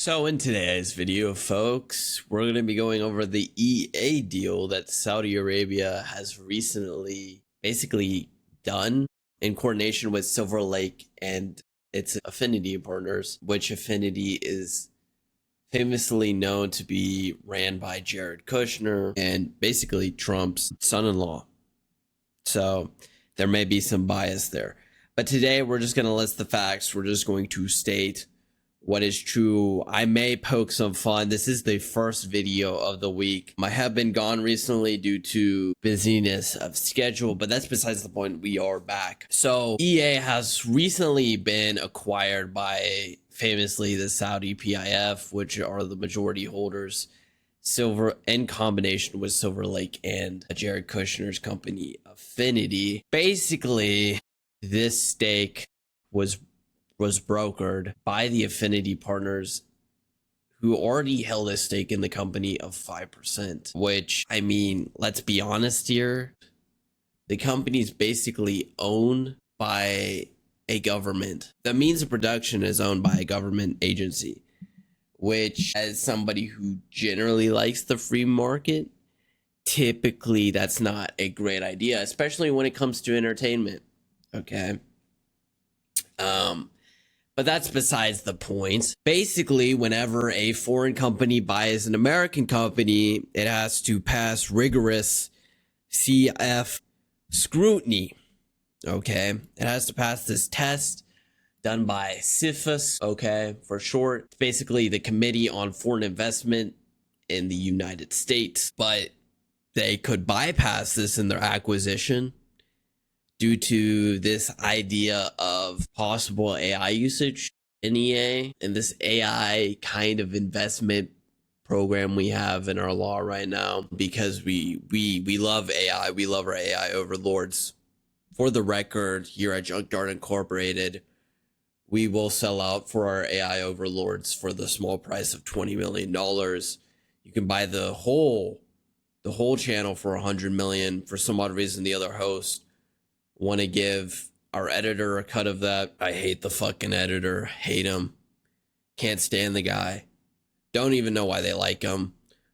So in today's video, folks, we're going to be going over the EA deal that Saudi Arabia has recently basically done in coordination with Silver Lake and its affinity partners, which affinity is famously known to be ran by Jared Kushner and basically Trump's son-in-law. So there may be some bias there. But today we're just going to list the facts. We're just going to state what is true. I may poke some fun. This is the first video of the week. I have been gone recently due to busyness of schedule, but that's besides the point. We are back. So EA has recently been acquired by famously the Saudi PIF, which are the majority holders, Silver, in combination with Silver Lake and Jared Kushner's company Affinity. Basically, this stake was brokered by the affinity partners who already held a stake in the company of 5%, which, I mean, let's be honest here. The company is basically owned by a government. The means of production is owned by a government agency, which, as somebody who generally likes the free market, typically that's not a great idea, especially when it comes to entertainment. Okay. But that's besides the point. Basically, whenever a foreign company buys an American company, it has to pass rigorous CF scrutiny. Okay. It has to pass this test done by CFIUS, okay, for short. It's basically the Committee on Foreign Investment in the United States. But they could bypass this in their acquisition due to this idea of possible AI usage in EA and this AI kind of investment program we have in our law right now, because we love AI. We love our AI overlords. For the record, here at Junkyard Incorporated, we will sell out for our AI overlords for the small price of $20 million. You can buy the whole channel for $100 million. For some odd reason, the other host want to give our editor a cut of that. I hate the fucking editor. Hate him. Can't stand the guy. Don't even know why they like him.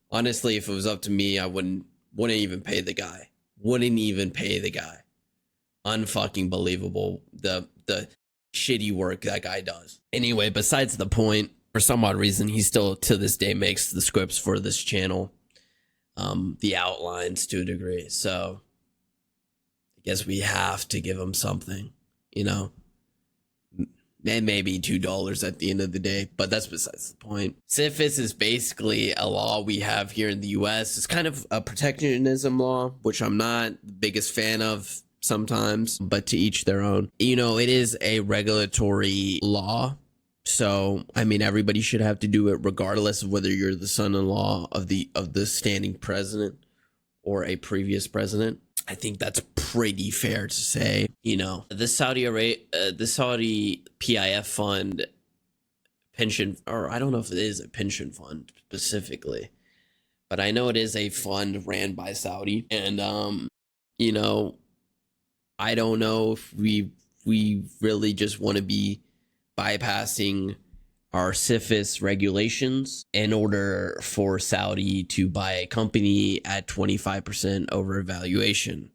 Honestly, if it was up to me, I wouldn't even pay the guy. Wouldn't even pay the guy. Unfucking believable. The shitty work that guy does. Anyway, besides the point, for some odd reason, he still to this day makes the scripts for this channel. The outlines to a degree. So I guess we have to give him something, you know, and maybe $2 at the end of the day, but that's besides the point. CFIUS is basically a law we have here in the US. It's kind of a protectionism law, which I'm not the biggest fan of sometimes, but to each their own. You know, it is a regulatory law. So, I mean, everybody should have to do it regardless of whether you're the son-in-law of the standing president or a previous president. I think that's pretty fair to say. You know, the Saudi PIF fund pension, or I don't know if it is a pension fund specifically, but I know it is a fund ran by Saudi. And, you know, I don't know if we really just want to be bypassing our CFIUS regulations in order for Saudi to buy a company at 25% over valuation.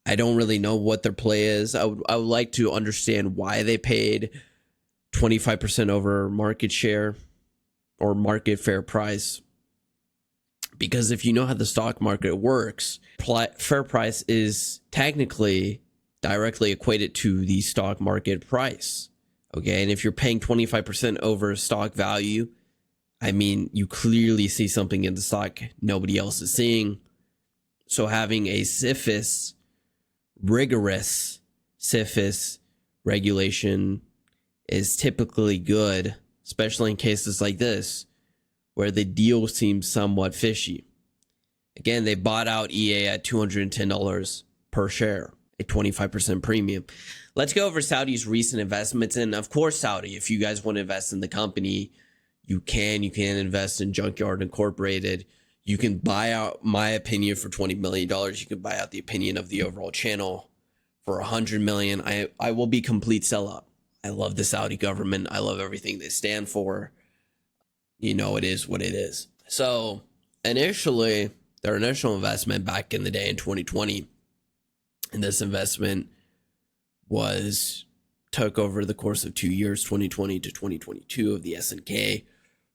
I don't really know what their play is. I would like to understand why they paid 25% over market share or market fair price. Because if you know how the stock market works, fair price is technically directly equated to the stock market price. Okay, and if you're paying 25% over stock value, I mean, you clearly see something in the stock nobody else is seeing. So having a CFIUS, rigorous CFIUS regulation is typically good, especially in cases like this, where the deal seems somewhat fishy. Again, they bought out EA at $210 per share, a 25% premium. Let's go over Saudi's recent investments. And of course, Saudi, if you guys want to invest in the company, you can invest in Junkyard Incorporated. You can buy out my opinion for $20 million. You can buy out the opinion of the overall channel for $100 million. I will be complete sellout. I love the Saudi government. I love everything they stand for. it is what it is. So initially, their initial investment back in the day in 2020, and this investment took over the course of 2 years, 2020 to 2022, of the SNK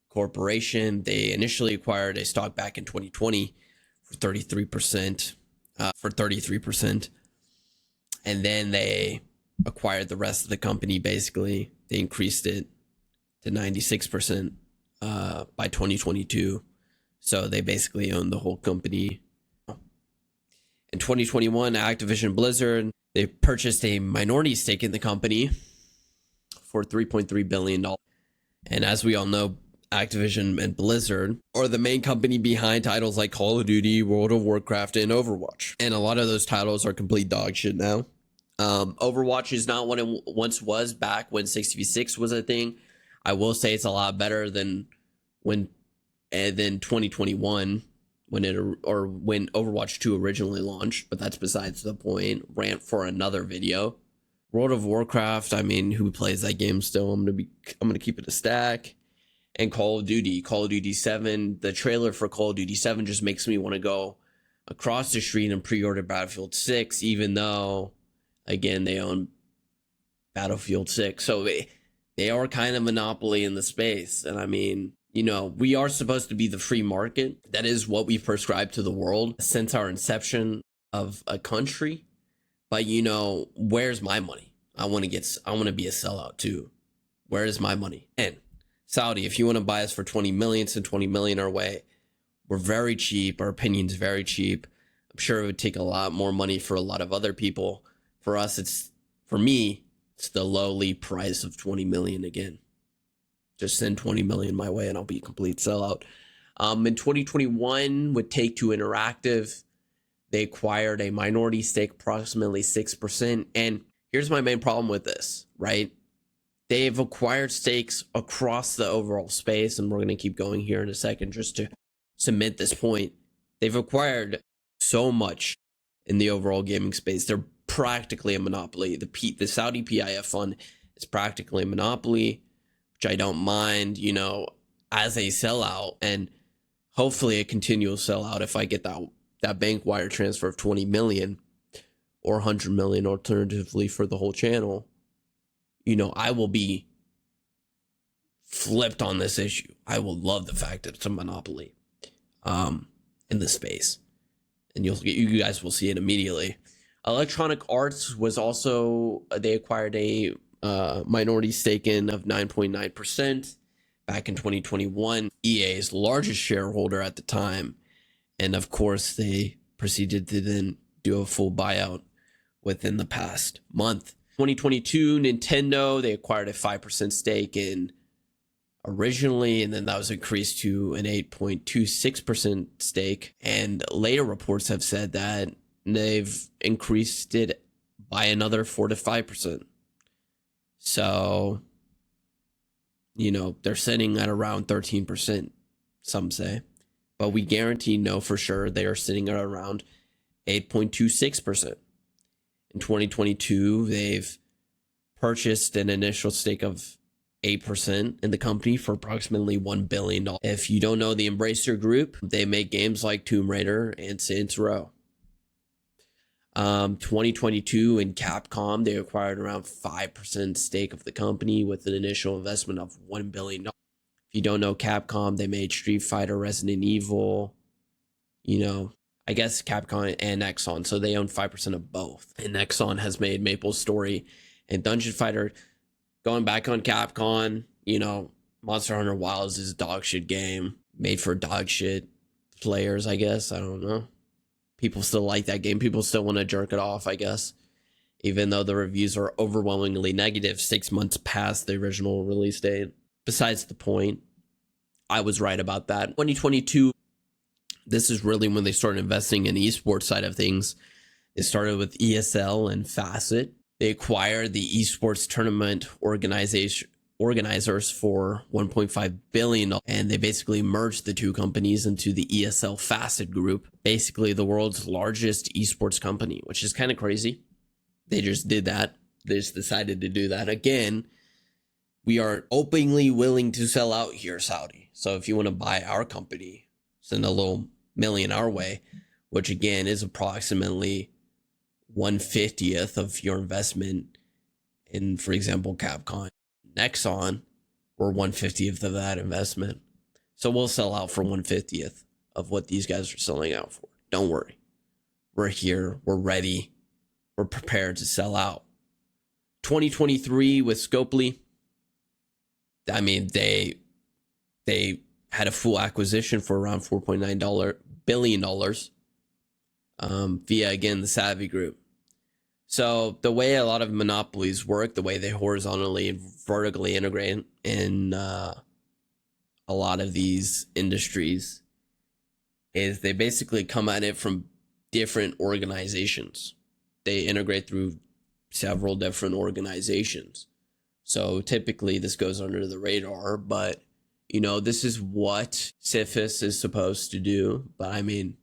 Corporation. They initially acquired a stock back in 2020 for 33%, and then they acquired the rest of the company. Basically, they increased it to 96% by 2022. So they basically own the whole company. In 2021, Activision Blizzard, they purchased a minority stake in the company for $3.3 billion. And as we all know, Activision and Blizzard are the main company behind titles like Call of Duty, World of Warcraft, and Overwatch. And a lot of those titles are complete dog shit now. Overwatch is not what it once was back when 6v6 was a thing. I will say it's a lot better than when 2021 when Overwatch 2 originally launched, but that's besides the point. Rant for another video. World of Warcraft, I mean, who plays that game still? I'm gonna keep it a stack. And Call of Duty 7, the trailer for Call of Duty 7 just makes me want to go across the street and pre-order Battlefield 6, even though, again, they own Battlefield 6. So they are kind of monopoly in the space. And I mean, we are supposed to be the free market. That is what we've prescribed to the world since our inception of a country. But where's my money? I want to be a sellout too. Where is my money? And Saudi, if you want to buy us for 20 million, send 20 million our way. We're very cheap. Our opinion's very cheap. I'm sure it would take a lot more money for a lot of other people. For us, for me, it's the lowly price of 20 million again. Just send 20 million my way and I'll be a complete sellout. In 2021, with Take-Two Interactive, they acquired a minority stake, approximately 6%. And here's my main problem with this, right? They've acquired stakes across the overall space, and we're going to keep going here in a second just to cement this point. They've acquired so much in the overall gaming space. They're practically a monopoly. The Saudi PIF fund is practically a monopoly, which I don't mind, as a sellout, and hopefully a continual sellout if I get that bank wire transfer of 20 million or 100 million alternatively for the whole channel. I will be flipped on this issue. I will love the fact that it's a monopoly in this space. And you guys will see it immediately. Electronic Arts was also, they acquired a minority stake in of 9.9% back in 2021. EA's largest shareholder at the time. And of course, they proceeded to then do a full buyout within the past month. 2022, Nintendo, they acquired a 5% stake in originally, and then that was increased to an 8.26% stake. And later reports have said that they've increased it by another 4 to 5%. So, they're sitting at around 13%, some say. But we know for sure they are sitting at around 8.26%. In 2022, they've purchased an initial stake of 8% in the company for approximately $1 billion. If you don't know the Embracer Group, they make games like Tomb Raider and Saints Row. 2022 in Capcom, they acquired around 5% stake of the company with an initial investment of $1 billion. If you don't know Capcom, they made Street Fighter, Resident Evil, I guess Capcom and Nexon, so they own 5% of both. And Nexon has made Maple Story and Dungeon Fighter. Going back on Capcom, Monster Hunter Wilds is a dog shit game made for dog shit players, I guess. I don't know. People still like that game. People still want to jerk it off, I guess. Even though the reviews are overwhelmingly negative 6 months past the original release date. Besides the point, I was right about that. 2022, this is really when they started investing in the esports side of things. They started with ESL and Facet. They acquired the esports tournament organizers for $1.5 billion. And they basically merged the two companies into the ESL Facet group. Basically the world's largest esports company, which is kind of crazy. They just did that. They just decided to do that. Again, we are openly willing to sell out here, Saudi. So if you want to buy our company, send a little million our way, which again is approximately 1/50th of your investment in, for example, Capcom, Nexon, or 1/50th of that investment. So we'll sell out for 1/50th of what these guys are selling out for. Don't worry. We're here. We're ready. We're prepared to sell out. 2023 with Scopely, I mean, they had a full acquisition for around $4.9 billion via, again, the Savvy Group. So the way a lot of monopolies work, the way they horizontally and vertically integrate in a lot of these industries, is they basically come at it from different organizations. They integrate through several different organizations. So typically this goes under the radar, but you know, this is what CFIUS is supposed to do. But I mean,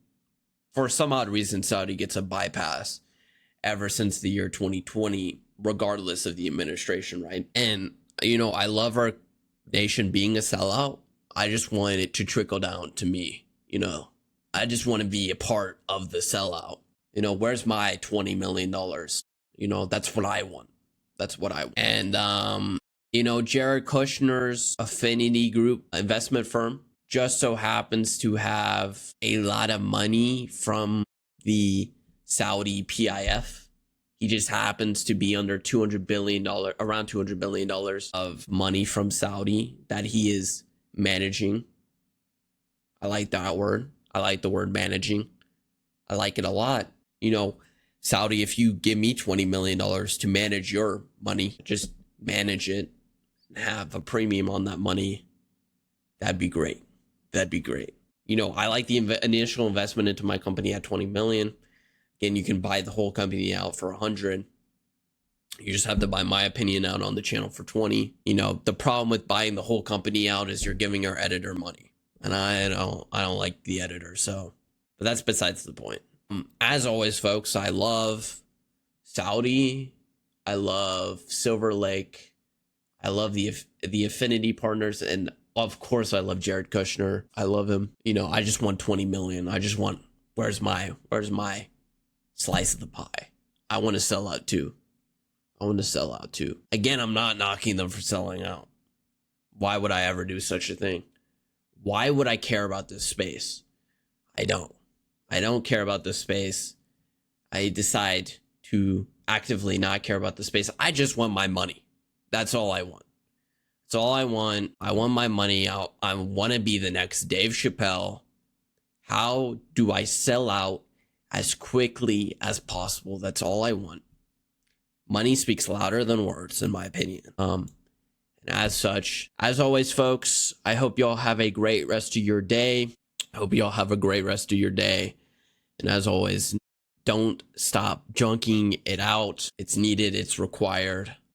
for some odd reason, Saudi gets a bypass ever since the year 2020, regardless of the administration, right? And, you know, I love our nation being a sellout. I just want it to trickle down to me, you know. I just want to be a part of the sellout. You know, where's my $20 million? You know, that's what I want. That's what I want. And, you know, Jared Kushner's Affinity Group investment firm just so happens to have a lot of money from the Saudi PIF. He just happens to be under $200 billion, around $200 billion of money from Saudi that he is managing. I like that word. I like the word managing. I like it a lot. You know, Saudi, if you give me $20 million to manage your money, just manage it and have a premium on that money, that'd be great. That'd be great. You know, I like the initial investment into my company at 20 million. Again, you can buy the whole company out for 100. You just have to buy my opinion out on the channel for 20. You know, the problem with buying the whole company out is you're giving our editor money. And I don't like the editor, so, but that's besides the point. As always, folks, I love Saudi. I love Silver Lake. I love the affinity partners, and of course I love Jared Kushner. I love him. You know, I just want 20 million. I just want, where's my slice of the pie? I want to sell out too. Again, I'm not knocking them for selling out. Why would I ever do such a thing? Why would I care about this space? I don't care about this space. I decide to actively not care about the space. I just want my money. That's all I want. That's all I want. I want my money out. I want to be the next Dave Chappelle. How do I sell out as quickly as possible? That's all I want. Money speaks louder than words, in my opinion. And as such, as always, folks, I hope y'all have a great rest of your day. And as always, don't stop junking it out. It's needed. It's required.